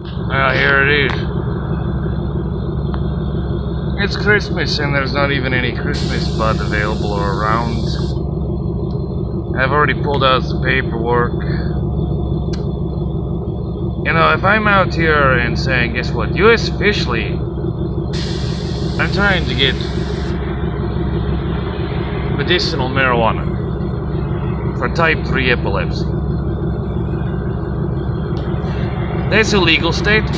Well, here it is. It's Christmas and there's not even any Christmas bud available or around. I've already pulled out the paperwork. You know, if I'm out here and saying, guess what, US officially, I'm trying to get medicinal marijuana for type 3 epilepsy. That's a legal statement,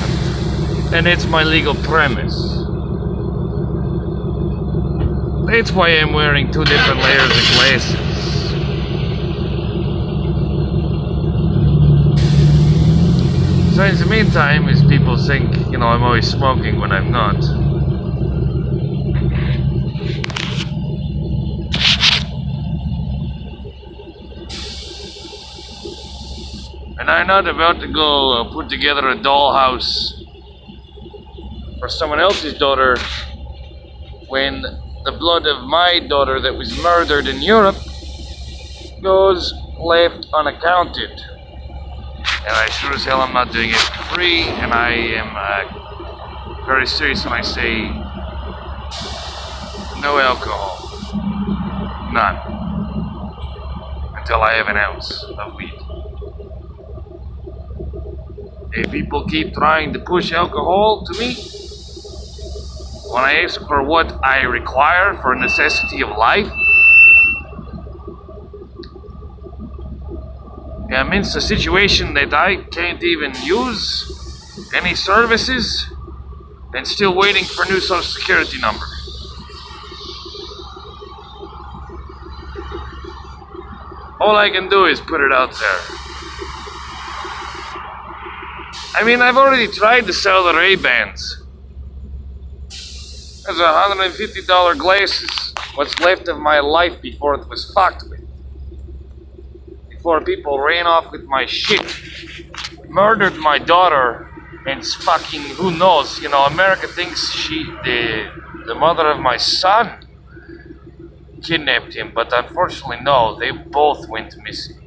and it's my legal premise. That's why I'm wearing 2 different layers of glasses. So in the meantime, as people think, you know, I'm always smoking when I'm not. And I'm not about to go put together a dollhouse for someone else's daughter when the blood of my daughter that was murdered in Europe goes left unaccounted. And I sure as hell am not doing it for free, and I am very serious when I say no alcohol. None. Until I have an ounce of weed. If people keep trying to push alcohol to me, when I ask for what I require for a necessity of life, it means a situation that I can't even use any services and still waiting for new social security number. All I can do is put it out there. I mean, I've already tried to sell the Ray-Bans. There's $150 glasses, what's left of my life before it was fucked with. Before people ran off with my shit, murdered my daughter, and fucking, who knows, you know, America thinks the mother of my son kidnapped him, but unfortunately no, they both went missing.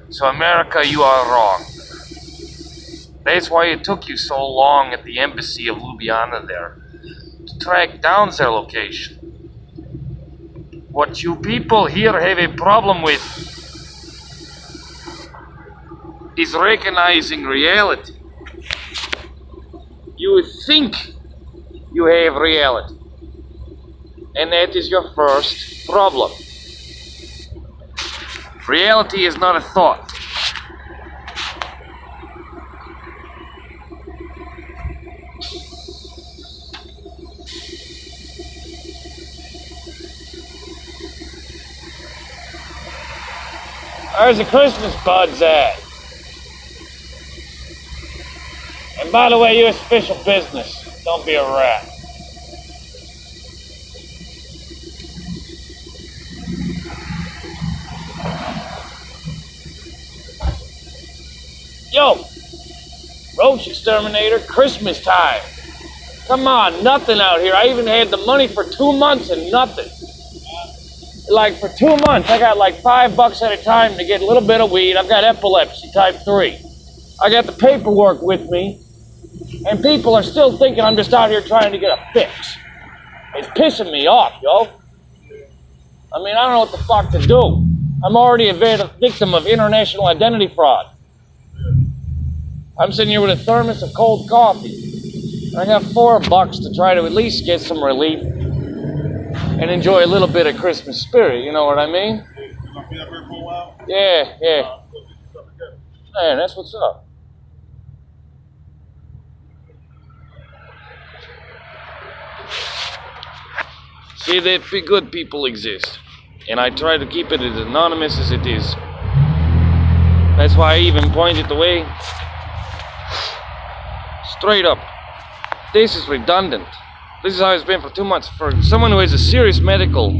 So America, you are wrong. That's why it took you so long at the embassy of Ljubljana there to track down their location. What you people here have a problem with is recognizing reality. You think you have reality, and that is your first problem. Reality is not a thought. Where's the Christmas buds at? And by the way, U.S. official business. Don't be a rat. Yo, roach exterminator, Christmas time. Come on, nothing out here. I even had the money for 2 months and nothing. Like for 2 months, I got like $5 at a time to get a little bit of weed. I've got epilepsy, type 3. I got the paperwork with me, and people are still thinking I'm just out here trying to get a fix. It's pissing me off, yo. I mean, I don't know what the fuck to do. I'm already a victim of international identity fraud. I'm sitting here with a thermos of cold coffee. I got $4 to try to at least get some relief and enjoy a little bit of Christmas spirit, you know what I mean? You gonna be up here for a while? Yeah. Man, that's what's up. See, that good people exist, and I try to keep it as anonymous as it is. That's why I even pointed the way. Straight up. This is redundant. This is how it's been for 2 months. For someone who has a serious medical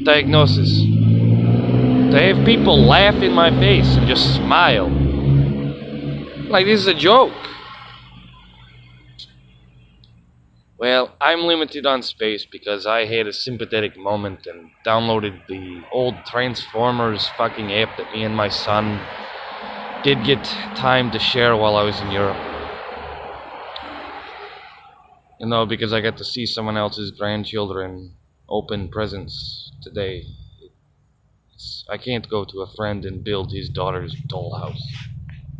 diagnosis, to have people laugh in my face and just smile like this is a joke. Well, I'm limited on space because I had a sympathetic moment and downloaded the old Transformers fucking app that me and my son did get time to share while I was in Europe. You know, because I got to see someone else's grandchildren open presents today. I can't go to a friend and build his daughter's dollhouse.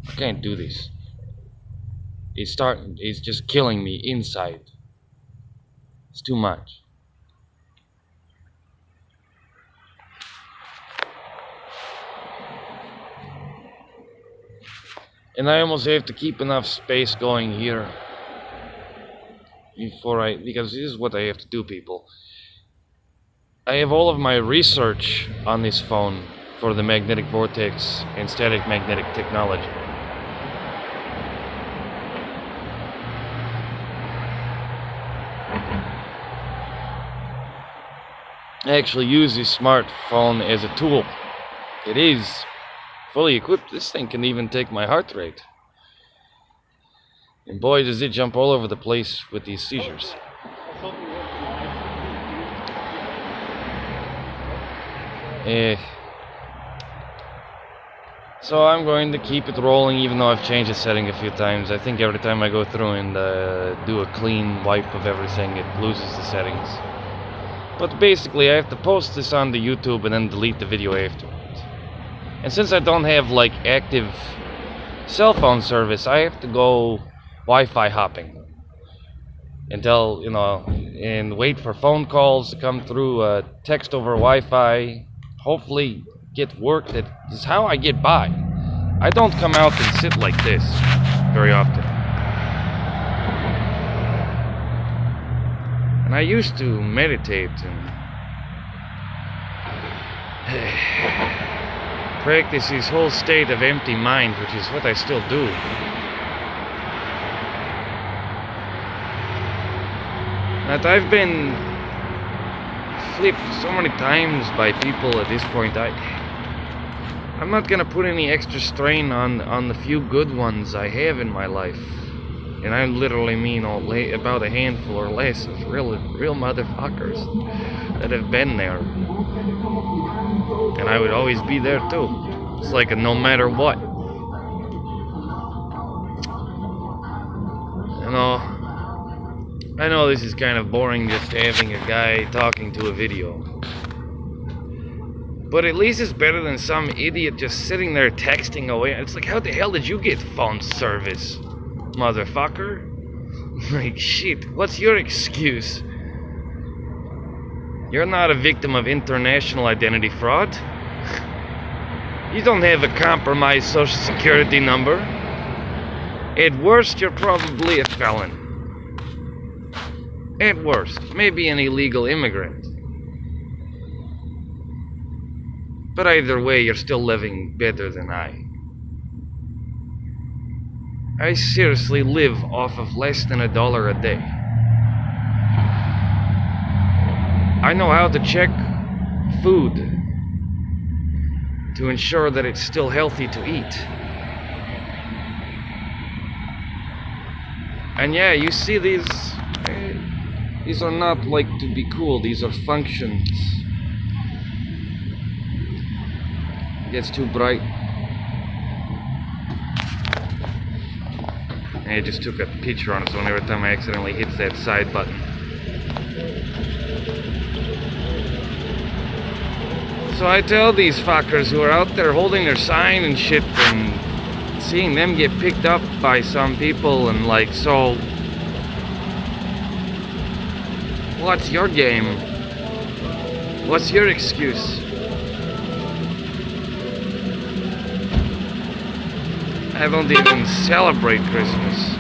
I can't do this. It's just killing me inside. It's too much. And I almost have to keep enough space going here because this is what I have to do, people. I have all of my research on this phone for the magnetic vortex and static magnetic technology. I actually use this smartphone as a tool. It is fully equipped. This thing can even take my heart rate. And boy, does it jump all over the place with these seizures. So I'm going to keep it rolling, even though I've changed the setting a few times. I think every time I go through and do a clean wipe of everything, it loses the settings. But basically, I have to post this on the YouTube and then delete the video afterwards. And since I don't have like active cell phone service, I have to go Wi-Fi hopping until, and wait for phone calls to come through, text over Wi-Fi, hopefully get work. That is how I get by. I don't come out and sit like this very often. And I used to meditate and practice this whole state of empty mind, which is what I still do. That I've been flipped so many times by people at this point. I'm not gonna put any extra strain on the few good ones I have in my life. And I literally mean about a handful or less of real motherfuckers that have been there. And I would always be there too. It's like a no matter what. I know this is kind of boring, just having a guy talking to a video. But at least it's better than some idiot just sitting there texting away. It's like, how the hell did you get phone service, motherfucker? Like, shit, what's your excuse? You're not a victim of international identity fraud. You don't have a compromised social security number. At worst, you're probably a felon. At worst, maybe an illegal immigrant. But either way, you're still living better than I. I seriously live off of less than $1 a day. I know how to check food to ensure that it's still healthy to eat. And yeah, you see these are not like to be cool, these are functions. It gets too bright. And I just took a picture on its own every time I accidentally hit that side button. So I tell these fuckers who are out there holding their sign and shit and seeing them get picked up by some people and like, so what's your game? What's your excuse? I don't even celebrate Christmas.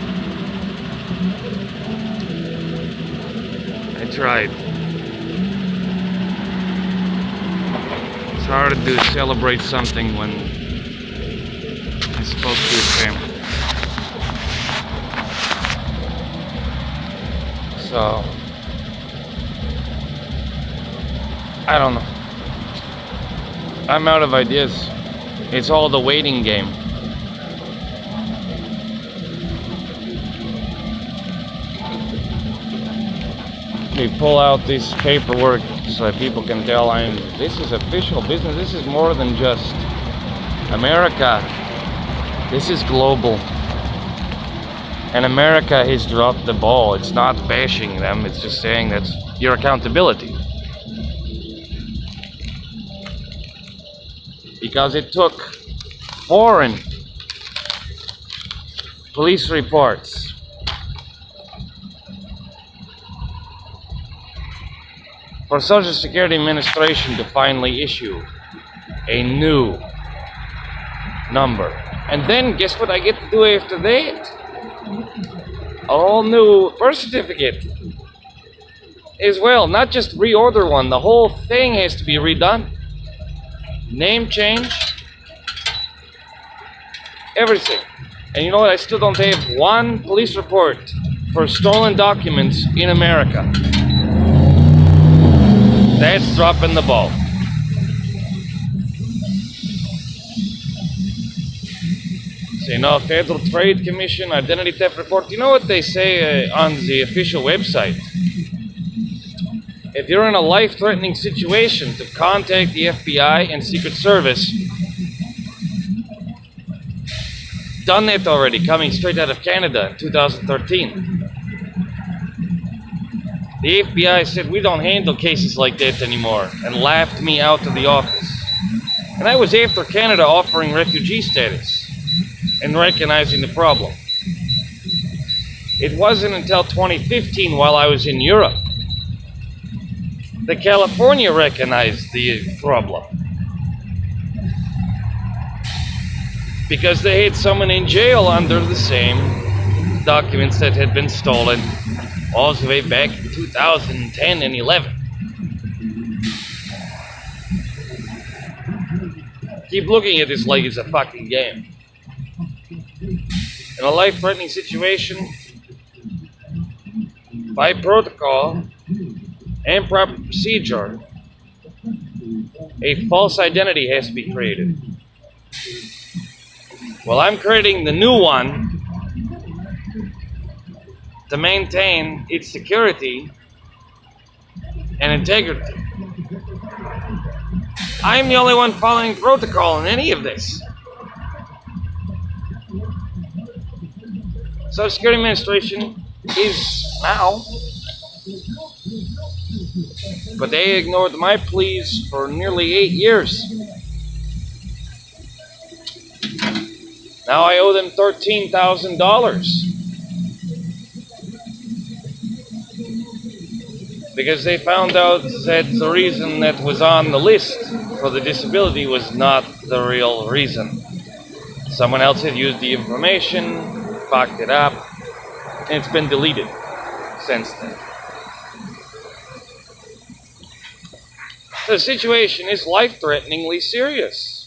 I tried. It's hard to celebrate something when it's supposed to be a family. So I don't know. I'm out of ideas. It's all the waiting game. We pull out this paperwork so that people can tell this is official business. This is more than just America. This is global. And America has dropped the ball. It's not bashing them, it's just saying that's your accountability. Because it took foreign police reports for Social Security Administration to finally issue a new number. And then guess what I get to do after that? A whole new birth certificate as well. Not just reorder one, the whole thing has to be redone. Name change, everything. And you know what? I still don't have one police report for stolen documents in America. That's dropping the ball. So, you know, Federal Trade Commission, Identity Theft Report. You know what they say on the official website? If you're in a life-threatening situation, to contact the FBI and Secret Service. Done that already, coming straight out of Canada in 2013. The FBI said, we don't handle cases like that anymore, and laughed me out of the office. And that was after Canada offering refugee status and recognizing the problem. It wasn't until 2015, while I was in Europe, that California recognized the problem. Because they had someone in jail under the same documents that had been stolen all the way back in 2010 and 11. Keep looking at this like it's a fucking game. In a life-threatening situation, by protocol and proper procedure, a false identity has to be created. Well, I'm creating the new one to maintain its security and integrity. I'm the only one following protocol in any of this. Social Security Administration is now, but they ignored my pleas for nearly 8 years. Now I owe them $13,000 because they found out that the reason that was on the list for the disability was not the real reason. Someone else had used the information, fucked it up, and it's been deleted since then. The situation is life-threateningly serious.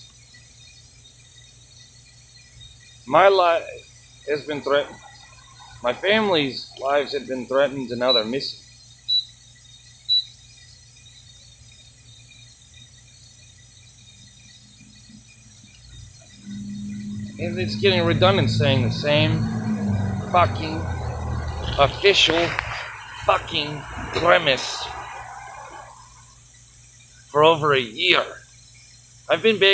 My life has been threatened. My family's lives have been threatened, and now they're missing. And it's getting redundant saying the same fucking official fucking premise for over a year. I've been back